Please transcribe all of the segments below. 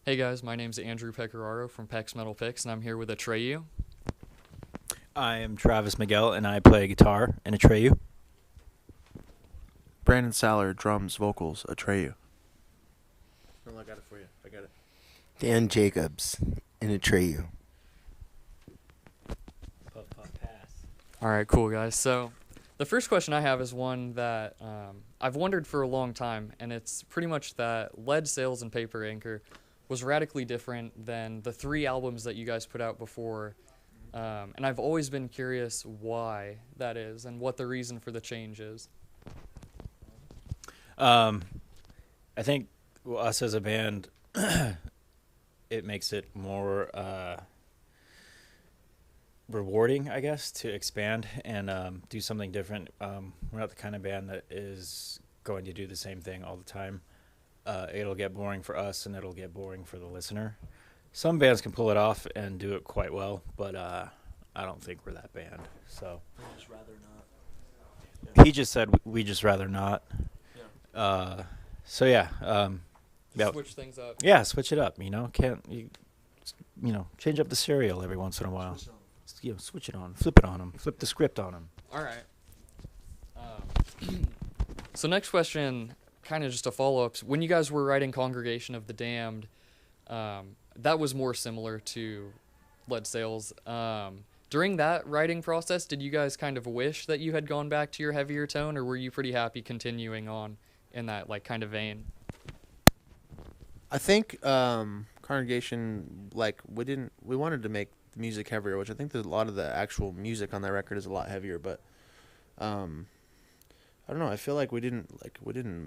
Hey guys, my name's Andrew Pecoraro from Pex Metal Picks, and I'm here with Atreyu. I am Travis Miguel, and I play guitar in Atreyu. Brandon Saller, drums, vocals, Atreyu. No, I got it for you. I got it. Dan Jacobs in Atreyu. All right, cool guys. So, the first question I have is one that I've wondered for a long time, and it's pretty much that Lead Sails and Paper Anchor was radically different than the 3 albums that you guys put out before. And I've always been curious why that is and what the reason for the change is. I think us as a band, it makes it more rewarding, I guess, to expand and do something different. We're not the kind of band that is going to do the same thing all the time. It'll get boring for us, and it'll get boring for the listener. Some bands can pull it off and do it quite well, but I don't think we're that band. So I'd just rather not. he just said we just rather not. Yeah. So yeah, Just switch things up. yeah, switch it up. Change up the cereal every once in a while. Switch it on, flip it on them, flip the script on them. All right. So next question, kind of just a follow-up. When you guys were writing Congregation of the Damned, that was more similar to Lead Sails. During that writing process, did you guys kind of wish that you had gone back to your heavier tone, or were you pretty happy continuing on in that kind of vein? I think Congregation, we wanted to make the music heavier, which I think that a lot of the actual music on that record is a lot heavier, but I don't know. I feel like we didn't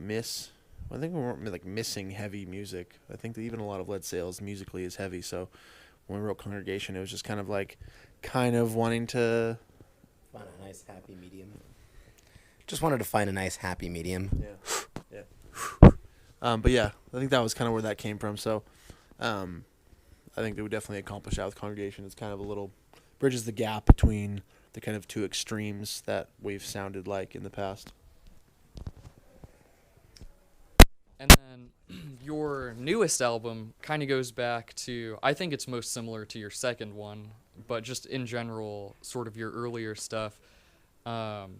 miss. I think we weren't missing heavy music. I think that even a lot of Lead Sails musically is heavy. So when we wrote Congregation, it was just kind of wanting to Find a nice happy medium. Just wanted to find a nice happy medium. yeah. But yeah, I think that was kind of where that came from. So I think that we definitely accomplished that with Congregation. It's kind of a little bridges the gap between the kind of 2 extremes that we've sounded like in the past. And then your newest album kind of goes back to, I think it's most similar to your second one, but just in general, sort of your earlier stuff. When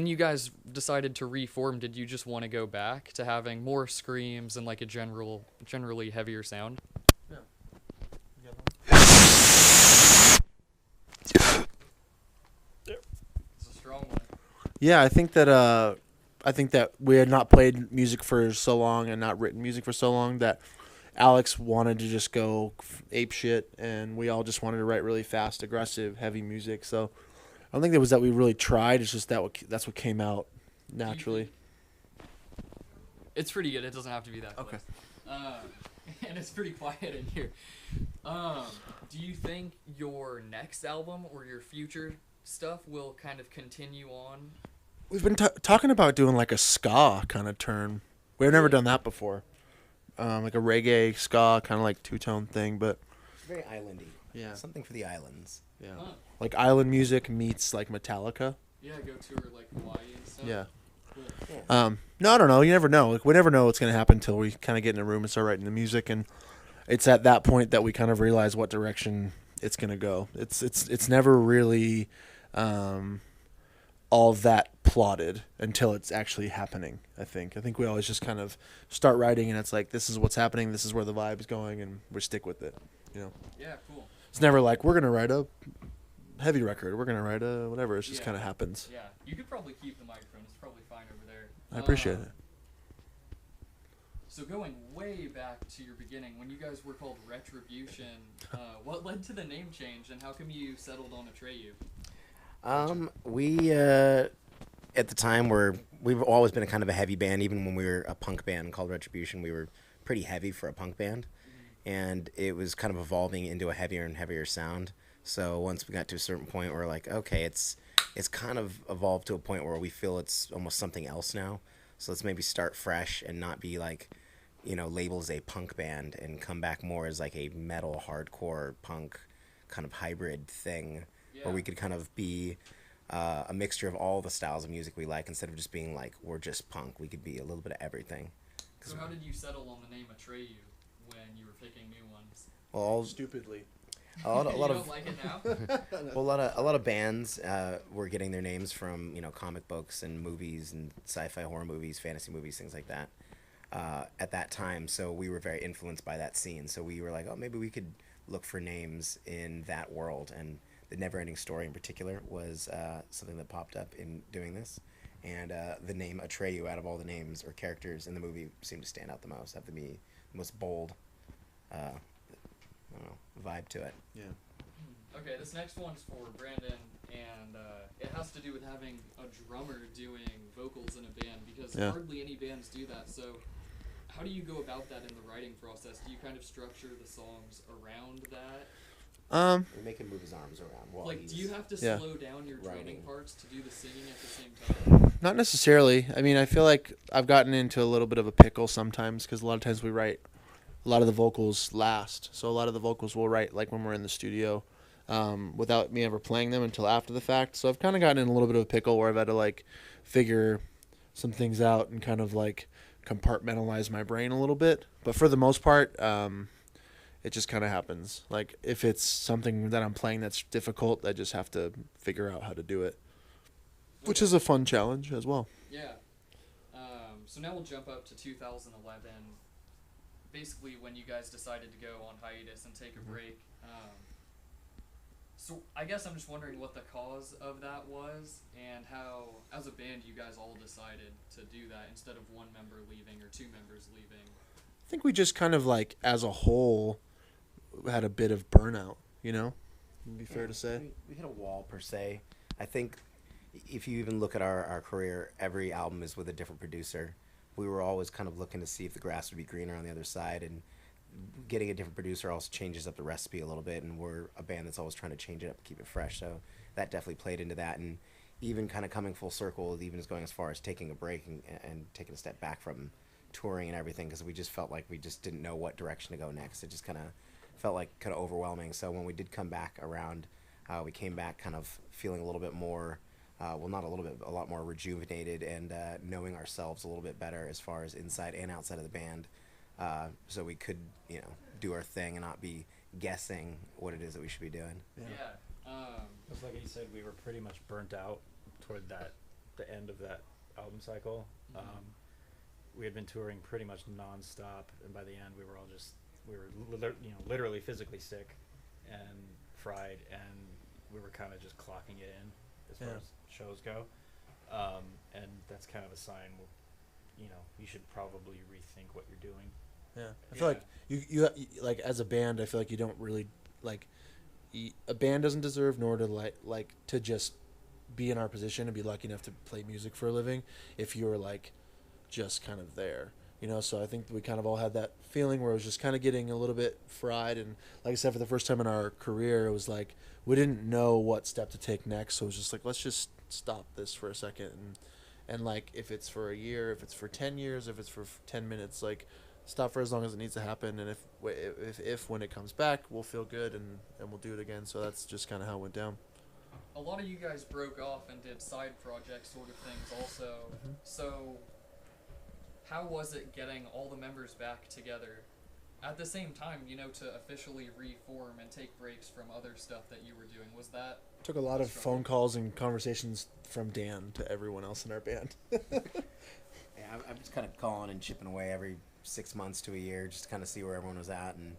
you guys decided to reform, did you just want to go back to having more screams and a generally heavier sound? Yeah. It's a strong one. Yeah, I think that we had not played music for so long and not written music for so long that Alex wanted to just go ape shit, and we all just wanted to write really fast, aggressive, heavy music. So I don't think it was that we really tried. It's just that's what came out naturally. It's pretty good. It doesn't have to be that close. Okay. And it's pretty quiet in here. Do you think your next album or your future stuff will kind of continue on? We've been talking about doing a ska kind of turn. We've never done that before. Like a reggae ska kind of two-tone thing, but Very islandy. yeah, Something for the islands. yeah, Huh. like island music meets Metallica. Yeah, go tour Hawaii and stuff. Yeah. Cool. Yeah. No, I don't know. You never know. We never know what's gonna happen until we kind of get in a room and start writing the music, and it's at that point that we kind of realize what direction it's gonna go. It's never really all that plotted until it's actually happening. I think we always just kind of start writing, and it's this is what's happening, this is where the vibe is going, and we stick with it. Yeah, cool. It's never we're gonna write a heavy record, we're gonna write a whatever. It just Yeah. kind of happens. Yeah, you could probably keep the microphone. It's probably fine over there. I appreciate it. So going way back to your beginning, when you guys were called Retribution, what led to the name change, and how come you settled on Atreyu? We at the time we've always been a kind of a heavy band. Even when we were a punk band called Retribution, we were pretty heavy for a punk band, and it was kind of evolving into a heavier and heavier sound. So once we got to a certain point, we're like, okay, it's kind of evolved to a point where we feel it's almost something else now. So let's maybe start fresh and not be labeled as a punk band, and come back more as a metal, hardcore, punk kind of hybrid thing, where we could kind of be a mixture of all the styles of music we like, instead of just being we're just punk. We could be a little bit of everything. So how did you settle on the name Atreyu? when you were picking new ones? Well, Stupidly. a lot You of don't like it now? well, a lot of bands were getting their names from comic books and movies and sci-fi horror movies, fantasy movies, things like that. At that time, so we were very influenced by that scene. So we were like, oh, maybe we could look for names in that world. And the Neverending Story in particular was something that popped up in doing this. And the name Atreyu, out of all the names or characters in the movie, seemed to stand out the most, have the most bold, I don't know, vibe to it. Yeah. Okay, this next one's for Brandon, and it has to do with having a drummer doing vocals in a band, because Yeah. hardly any bands do that. So how do you go about that in the writing process? Do you kind of structure the songs around that? We make him move his arms around while Like, he's... do you have to Yeah. slow down your drumming writing. parts to do the singing at the same time? Not necessarily. I mean, I feel like I've gotten into a little bit of a pickle sometimes because a lot of times we write a lot of the vocals last. So a lot of the vocals we'll write like when we're in the studio without me ever playing them until after the fact. So I've kind of gotten in a little bit of a pickle where I've had to like figure some things out and kind of like compartmentalize my brain a little bit. But for the most part, it just kind of happens. Like if it's something that I'm playing that's difficult, I just have to figure out how to do it, which is a fun challenge as well. Yeah. So now we'll jump up to 2011. Basically, when you guys decided to go on hiatus and take a break. So I guess I'm just wondering what the cause of that was, and how, as a band, you guys all decided to do that instead of one member leaving or two members leaving. I think we just kind of like, as a whole, had a bit of burnout, you know? Would be fair to say. We hit a wall, per se. I think if you even look at our career, every album is with a different producer. We were always kind of looking to see if the grass would be greener on the other side, and getting a different producer also changes up the recipe a little bit, and we're a band that's always trying to change it up and keep it fresh, so that definitely played into that. And even kind of coming full circle, even as going as far as taking a break and taking a step back from touring and everything, because we just felt like we just didn't know what direction to go next. It just kind of felt like kind of overwhelming. So when we did come back around, we came back kind of feeling a little bit more, well, not a little bit, a lot more rejuvenated, and knowing ourselves a little bit better as far as inside and outside of the band. So we could, do our thing and not be guessing what it is that we should be doing. Yeah. Just like he said, we were pretty much burnt out toward the end of that album cycle. Mhm. We had been touring pretty much nonstop, and by the end, we were literally physically sick and fried, and we were kind of just clocking it in as far Yeah. as shows go. And that's kind of a sign, you should probably rethink what you're doing. Yeah, I feel like you like, as a band, I feel like you don't really like, a band doesn't deserve, nor to like to just be in our position and be lucky enough to play music for a living if you're like just kind of there, so I think we kind of all had that feeling where it was just kind of getting a little bit fried. And like I said, for the first time in our career, it was like we didn't know what step to take next, so it was just like, let's just stop this for a second, and like, if it's for a year, if it's for 10 years, if it's for 10 minutes, like, stop for as long as it needs to happen, and if when it comes back, we'll feel good, and we'll do it again. So that's just kind of how it went down. A lot of you guys broke off and did side project sort of things also. Mhm. So how was it getting all the members back together at the same time, to officially reform and take breaks from other stuff that you were doing? Was that... Took a lot of phone calls and conversations from Dan to everyone else in our band. Yeah, I'm just kind of calling and chipping away every 6 months to a year just to kind of see where everyone was at. And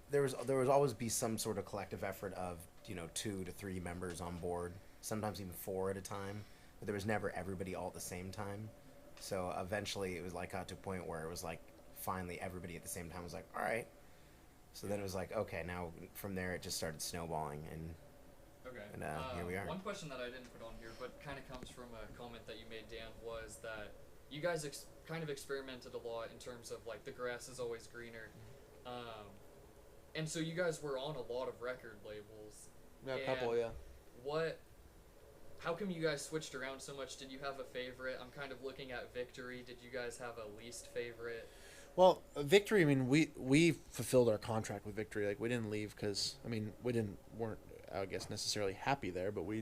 there was always be some sort of collective effort of 2 to 3 members on board, sometimes even 4 at a time, but there was never everybody all at the same time. So eventually it was like got to a point where it was like finally everybody at the same time was like, all right. So then it was like, okay, now from there it just started snowballing, and Okay. here we are. One question that I didn't put on here, but kind of comes from a comment that you made, Dan, was that you guys kind of experimented a lot in terms of, like, the grass is always greener. And so you guys were on a lot of record labels. Yeah, a And couple, yeah. How come you guys switched around so much? Did you have a favorite? I'm kind of looking at Victory. Did you guys have a least favorite? Well, Victory, I mean, we fulfilled our contract with Victory. Like, we didn't leave because, I mean, weren't, I guess, necessarily happy there, but we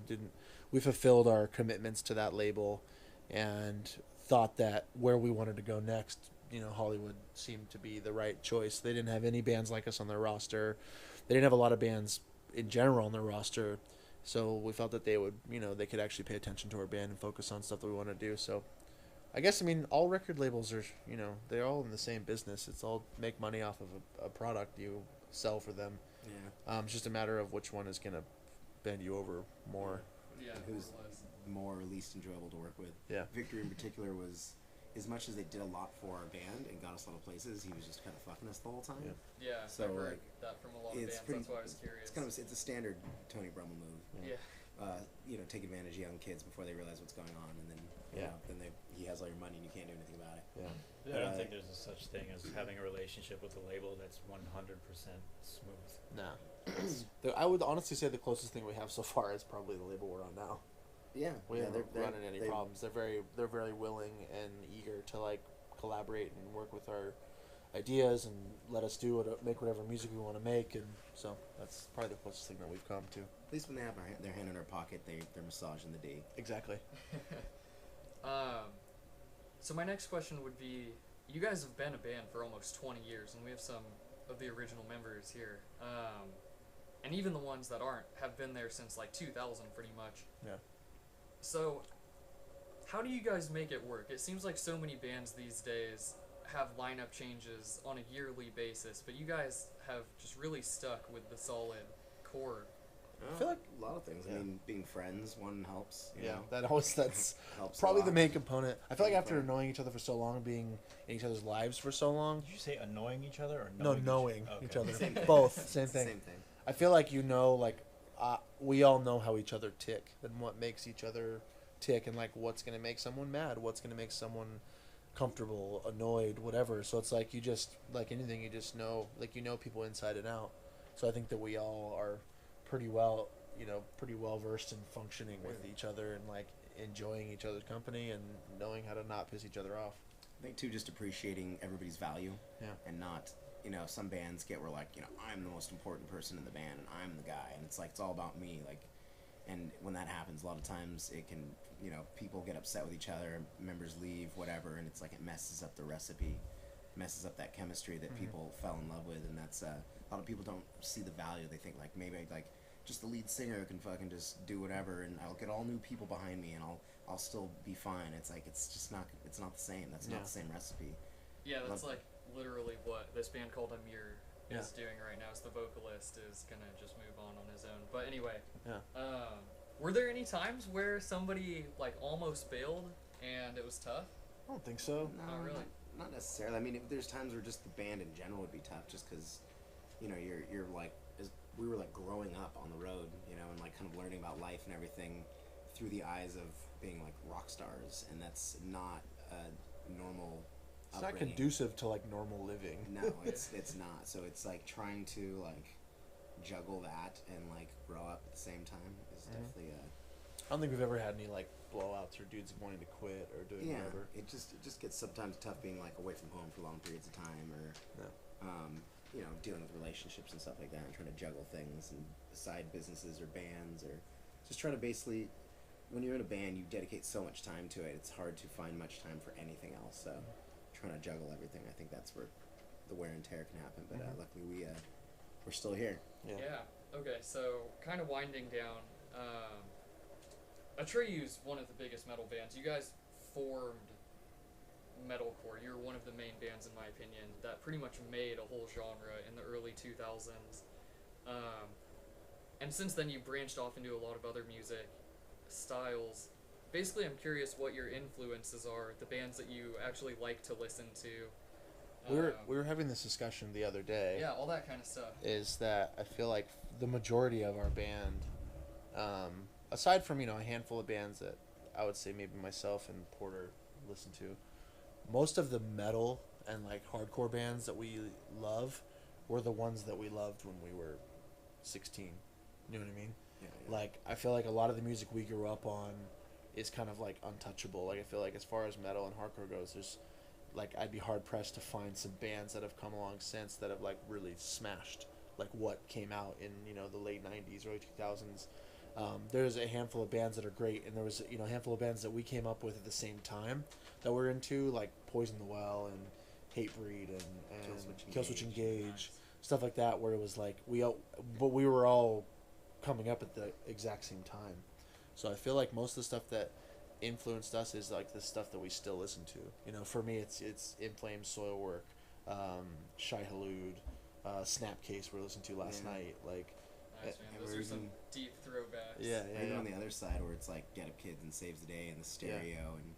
fulfilled our commitments to that label and thought that where we wanted to go next Hollywood seemed to be the right choice. They didn't have any bands like us on their roster. They didn't have a lot of bands in general on their roster. So we felt that they would, they could actually pay attention to our band and focus on stuff that we want to do. So I guess, all record labels are, they're all in the same business. It's all make money off of a product you sell for them. Yeah. It's just a matter of which one is going to bend you over more. Yeah. And who's more or least enjoyable to work with. Yeah. Victor in particular was, as much as they did a lot for our band and got us a lot of places, he was just kind of fucking us the whole time. Yeah, So, I've heard like, that from a lot of bands. That's why I was curious. It's a standard Tony Brummel move. Yeah. Take advantage of young kids before they realize what's going on, and then he has all your money and you can't do anything about it. Yeah. I don't think there's a such thing as having a relationship with a label that's 100% smooth. No. I would honestly say the closest thing we have so far is probably the label we're on now. Yeah, We haven't they're run into any problems. They're very willing and eager to collaborate and work with our ideas and let us make whatever music we want to make, and so that's probably the closest thing that we've come to. At least when they have their hand in our pocket, they're massaging the D. Exactly. So my next question would be, you guys have been a band for almost 20 years, and we have some of the original members here. And even the ones that aren't have been there since 2000 pretty much. Yeah. So how do you guys make it work? It seems like so many bands these days have lineup changes on a yearly basis, but you guys have just really stuck with the solid core. I feel like a lot of things. Yeah. I mean, being friends, one helps. You know? That's helps probably a the lot. main component. I feel like Being after friends. knowing each other for so long, being in each other's lives for so long, Did you say annoying each other or knowing knowing each Okay. other, Same thing. both same thing. Same thing. I feel like we all know how each other tick and what makes each other tick, and what's gonna make someone mad, what's gonna make someone comfortable, annoyed, whatever. So it's you just anything, you just know people inside and out. So I think that we all are pretty well versed in functioning with each other and enjoying each other's company and knowing how to not piss each other off. I think too, just appreciating everybody's value. Yeah. And not, some bands get where I'm the most important person in the band and I'm the guy, and it's all about me. And when that happens, a lot of times it can, people get upset with each other, members leave, whatever, and it's it messes up the recipe, messes up that chemistry that people fell in love with, and that's a lot of people don't see the value. They think maybe just the lead singer can fucking just do whatever, and I'll get all new people behind me, and I'll still be fine. It's it's not the same. That's not the same recipe. Yeah, that's literally what this band called Amir is Yeah. doing right now. Is the vocalist is gonna just move on his own. But anyway, Yeah. Were there any times where somebody like almost bailed and it was tough? I don't think so. No, Oh, really? not necessarily. I mean, there's times where just the band in general would be tough, just because, you're like, as we were like growing up on the road, and like kind of learning about life and everything through the eyes of being like rock stars, and that's not a normal. It's not upbringing. conducive to normal living. No, it's not. So it's trying to juggle that and grow up at the same time is definitely I don't think we've ever had any blowouts or dudes wanting to quit or doing yeah. whatever. It just gets sometimes tough being away from home for long periods of time, or dealing with relationships and stuff like that, and trying to juggle things and side businesses or bands, or just trying to basically, when you're in a band, you dedicate so much time to it. It's hard to find much time for anything else. So trying to juggle everything, I think that's where the wear and tear can happen. But luckily we're still here. Yeah. Okay, so kind of winding down, Atreyu's one of the biggest metal bands. You guys formed metalcore. You're one of the main bands, in my opinion, that pretty much made a whole genre in the early 2000s. And since then, you branched off into a lot of other music styles. Basically, I'm curious what your influences are, the bands that you actually like to listen to. We were having this discussion the other day. Yeah, all that kind of stuff. Is that I feel like the majority of our band, aside from a handful of bands that I would say maybe myself and Porter listen to, most of the metal and hardcore bands that we love were the ones that we loved when we were 16. You know what I mean? Yeah. I feel like a lot of the music we grew up on is kind of untouchable. I feel like as far as metal and hardcore goes, there's I'd be hard pressed to find some bands that have come along since that have really smashed what came out in the late 90s, early 2000s. There's a handful of bands that are great, and there was a handful of bands that we came up with at the same time that we're into, like Poison the Well and Hatebreed and Killswitch Killswitch Engage, stuff like that, where it was like but we were all coming up at the exact same time. So I feel like most of the stuff that influenced us is like the stuff that we still listen to. You know, for me, it's In Flames, Soilwork, Shai Halud, Snapcase we listened to last night. Like, Nice, man. Those are some deep throwbacks. yeah. And on the other side, where it's like Get Up Kids and Saves the Day and the stereo and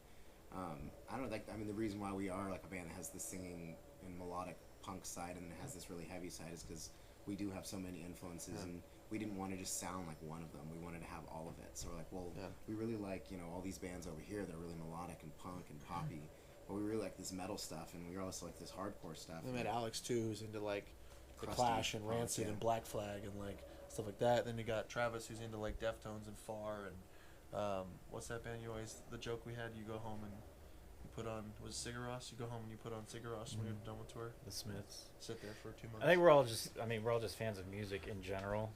I don't know, like, I mean, the reason why we are like a band that has this singing and melodic punk side and then has this really heavy side is because we do have so many influences and we didn't want to just sound like one of them. We wanted to have all of it. So we're like, well, we really like, you know, all these bands over here that are really melodic and punk and poppy, but we really like this metal stuff and we also like this hardcore stuff. We met Alex too, who's into like the Crusty Clash and punk, Rancid and Black Flag and like stuff like that. Then you got Travis, who's into like Deftones and Far and what's that band you always, the joke we had, you go home and you put on, was it Sigur Rós? You go home and you put on Sigur Rós when you're done with tour. The Smiths. Sit there for 2 months. I think we're all just fans of music in general.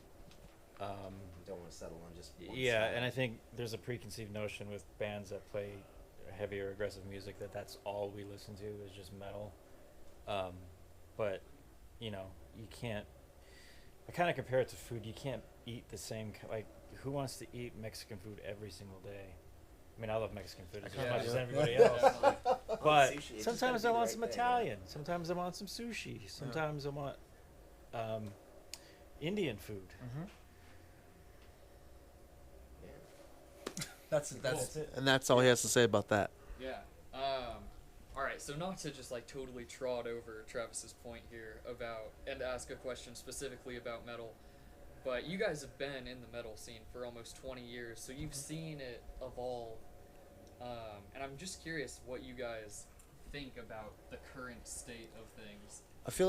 Don't want to settle on just one Yeah, style. and I think there's a preconceived notion with bands that play heavier, aggressive music that that's all we listen to is just metal. But, you know, you can't. I kind of compare it to food. You can't eat the same. Like, who wants to eat Mexican food every single day? I mean, I love Mexican food as kinda much do. as everybody else. But Sushi, it just sometimes gotta I be want the some right thing, Italian. Sometimes I want some sushi. Sometimes I want Indian food. That's it. And that's all he has to say about that. Yeah. All right. So not to just like totally trot over Travis's point here about and ask a question specifically about metal, but you guys have been in the metal scene for almost 20 years, so you've seen it evolve. And I'm just curious what you guys think about the current state of things. I feel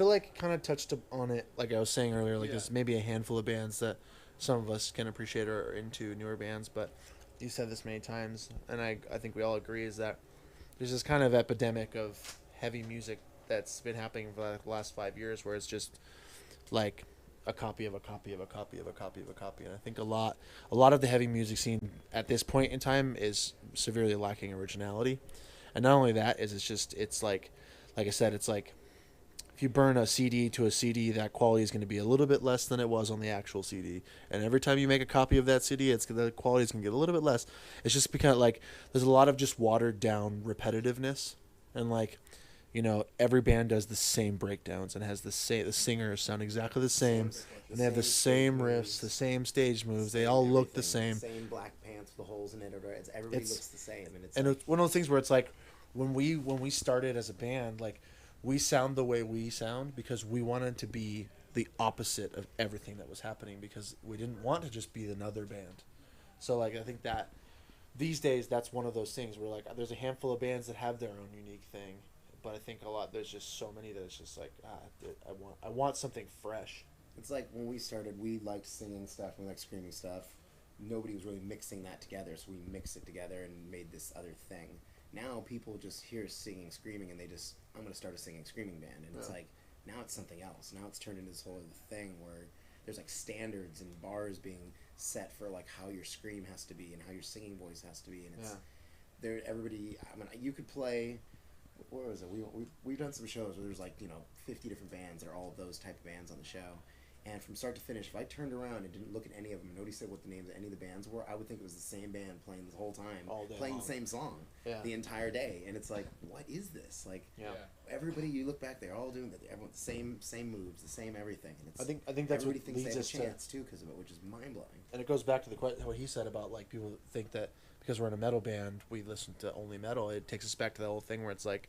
like kind of touched on it, like I was saying earlier. Like there's maybe a handful of bands that some of us can appreciate or are into newer bands, but you said this many times, and I think we all agree is that there's this kind of epidemic of heavy music that's been happening for like the last 5 years, where it's just like a copy of a copy of a copy of a copy of a copy. And I think a lot of the heavy music scene at this point in time is severely lacking originality. And not only that, it's like I said, it's like if you burn a CD to a CD, that quality is going to be a little bit less than it was on the actual CD. And every time you make a copy of that CD, the quality is going to get a little bit less. It's just because like there's a lot of just watered down repetitiveness, and like, you know, every band does the same breakdowns and has the singers sound exactly the same, and they have the same riffs, the same stage moves. They all look the same. Same black pants with the holes in it. Everybody looks the same, and it's one of those things where it's like when we started as a band, like we sound the way we sound because we wanted to be the opposite of everything that was happening, because we didn't want to just be another band. So like I think that these days that's one of those things where like there's a handful of bands that have their own unique thing, but I think there's just so many that it's just like I want something fresh. It's like when we started, we liked singing stuff, we liked screaming stuff. Nobody was really mixing that together, so we mixed it together and made this other thing. Now people just hear singing, screaming, and I'm going to start a singing, screaming band. And it's like, now it's something else. Now it's turned into this whole other thing where there's like standards and bars being set for like how your scream has to be and how your singing voice has to be. And it's everybody, I mean, you could play, where was it? We've done some shows where there's like, 50 different bands or all of those type of bands on the show. And from start to finish, if I turned around and didn't look at any of them, nobody said what the names of any of the bands were, I would think it was the same band playing the whole time, All day playing long. the same song the entire day. And it's like, what is this? Like, everybody, you look back, they're all doing everyone the same moves, the same everything. And it's, I think that's everybody what thinks they leads have a us chance too because of it, which is mind blowing. And it goes back to what he said about like people think that because we're in a metal band we listen to only metal. It takes us back to the whole thing where it's like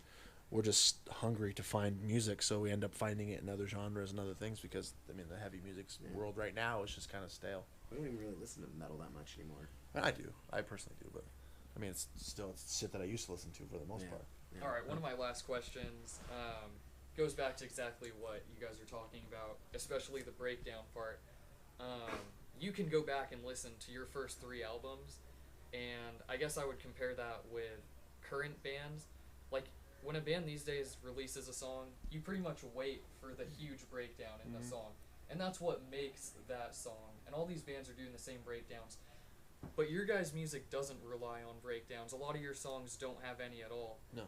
we're just hungry to find music, so we end up finding it in other genres and other things, because I mean the heavy music world right now is just kind of stale. We don't even really listen to metal that much anymore. I do, I personally do, but I mean it's shit that I used to listen to for the most part. Yeah. All right, one of my last questions goes back to exactly what you guys are talking about, especially the breakdown part. You can go back and listen to your first 3 albums, and I guess I would compare that with current bands. Like, when a band these days releases a song, you pretty much wait for the huge breakdown in the song. And that's what makes that song. And all these bands are doing the same breakdowns. But your guys' music doesn't rely on breakdowns. A lot of your songs don't have any at all. No.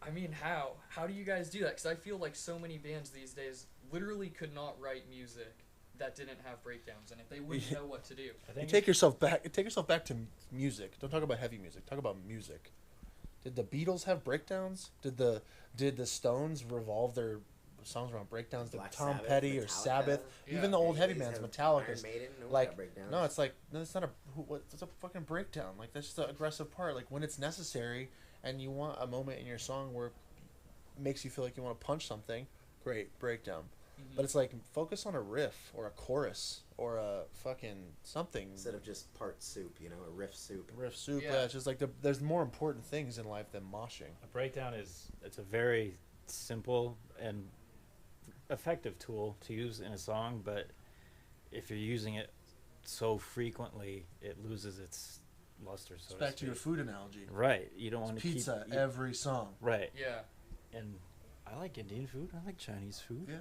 I mean, how? How do you guys do that? Because I feel like so many bands these days literally could not write music that didn't have breakdowns in it. They wouldn't know what to do. I think Take yourself back. Take yourself back to music. Don't talk about heavy music. Talk about music. Did the Beatles have breakdowns? Did the Stones revolve their songs around breakdowns? Did Black Tom Sabbath, Petty or Metallica. Sabbath? Yeah. Even the old heavy Anyways, bands, have Metallica's. Iron Maiden, no Like got breakdowns. no, it's like no, it's not a it's a fucking breakdown. Like that's just the aggressive part. Like when it's necessary and you want a moment in your song where it makes you feel like you want to punch something, great breakdown. Mhm. But it's like focus on a riff or a chorus or a fucking something. Instead of just part soup, a riff soup. Riff soup. Yeah. Yeah, it's just like there's more important things in life than moshing. a breakdown it's a very simple and effective tool to use in a song, but if you're using it so frequently, it loses its luster. So Back to your food analogy. right. You don't want to Pizza keep every song. right. Yeah. And I like Indian food. I like Chinese food. Yeah.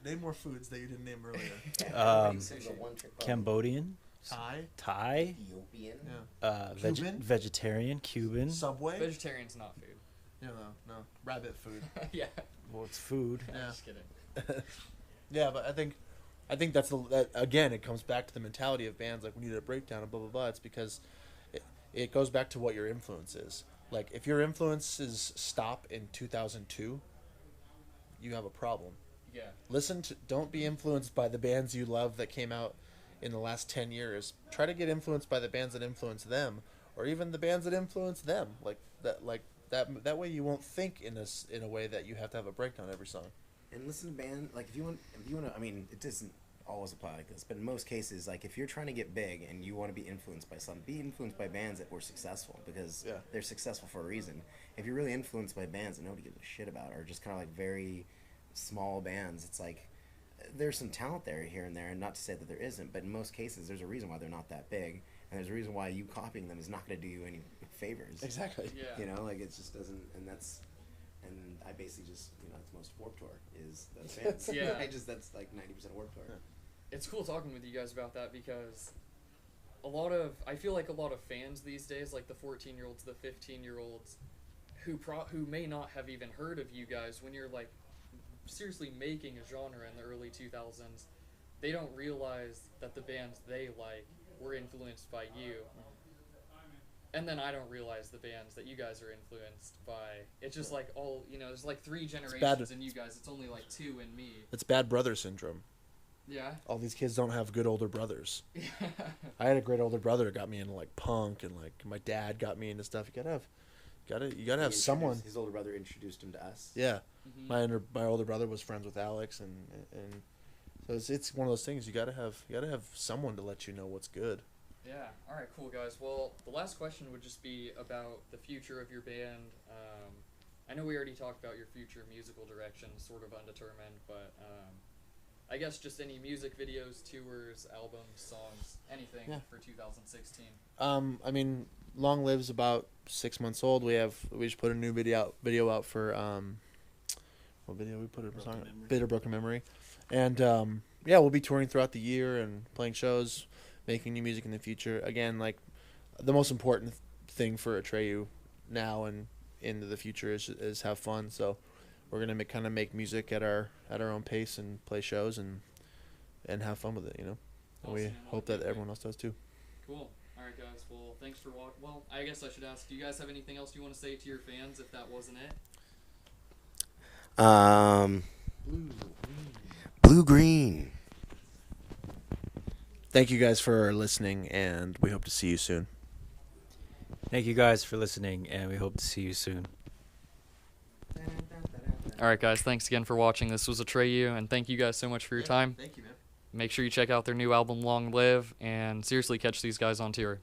Name more foods that you didn't name earlier. The one-trick pony. Cambodian, Thai, Ethiopian. Yeah. Cuban? vegetarian, Cuban. Subway. Vegetarian's not food. No. Rabbit food. Yeah. Well, it's food. Yeah. Just kidding. Yeah, but I think that again it comes back to the mentality of bands like we need a breakdown and blah blah blah. It's because it goes back to what your influence is. Like if your influences stop in 2002, you have a problem. Yeah. Don't be influenced by the bands you love that came out in the last 10 years. Try to get influenced by the bands that influence them, or even the bands that influence them. Like that way you won't think in a way that you have to have a breakdown every song. And listen to band, like if you want to, I mean, it doesn't always apply like this, but in most cases, like if you're trying to get big and you want to be influenced by something, be influenced by bands that were successful because Yeah. they're successful for a reason. If you're really influenced by bands that nobody gives a shit about, or just kind of like very small bands, it's like there's some talent there here and there, and not to say that there isn't, but in most cases, there's a reason why they're not that big, and there's a reason why you copying them is not going to do you any favors. Exactly. Yeah. Like it just doesn't, and I basically just, that's most Warped Tour is those fans. Yeah. That's like 90% Warped Tour. It's cool talking with you guys about that because I feel like a lot of fans these days, like the 14-year-olds, the 15-year-olds, who may not have even heard of you guys when you're like seriously making a genre in the early 2000s, they don't realize that the bands they like were influenced by you. And then I don't realize the bands that you guys are influenced by. It's just like there's like 3 generations in you guys. It's only like 2 in me. It's bad brother syndrome. Yeah. All these kids don't have good older brothers. I had a great older brother that got me into like punk, and like my dad got me into stuff. You gotta have someone. His older brother introduced him to us. Yeah, Mm-hmm. my older brother was friends with Alex, and so it's one of those things. You gotta have someone to let you know what's good. Yeah. All right. Cool, guys. Well, the last question would just be about the future of your band. I know we already talked about your future musical direction, sort of undetermined, but I guess just any music videos, tours, albums, songs, anything for 2016. I mean, Long Live's about 6 months old. We just put a new video out for what video we put it? Bitter Broken Memory, and we'll be touring throughout the year and playing shows, making new music in the future. Again, like the most important thing for Atreyu now and into the future is have fun. So we're gonna make music at our own pace and play shows and have fun with it, And we Awesome. hope that everyone else does too. Cool. All right, guys. Well, thanks for watching. Well, I guess I should ask, do you guys have anything else you want to say to your fans if that wasn't it? Blue green. Thank you guys for listening, and we hope to see you soon. Thank you guys for listening, and we hope to see you soon. All right, guys. Thanks again for watching. This was Atreyu, and thank you guys so much for your time. Thank you, man. Make sure you check out their new album, Long Live, and seriously catch these guys on tour.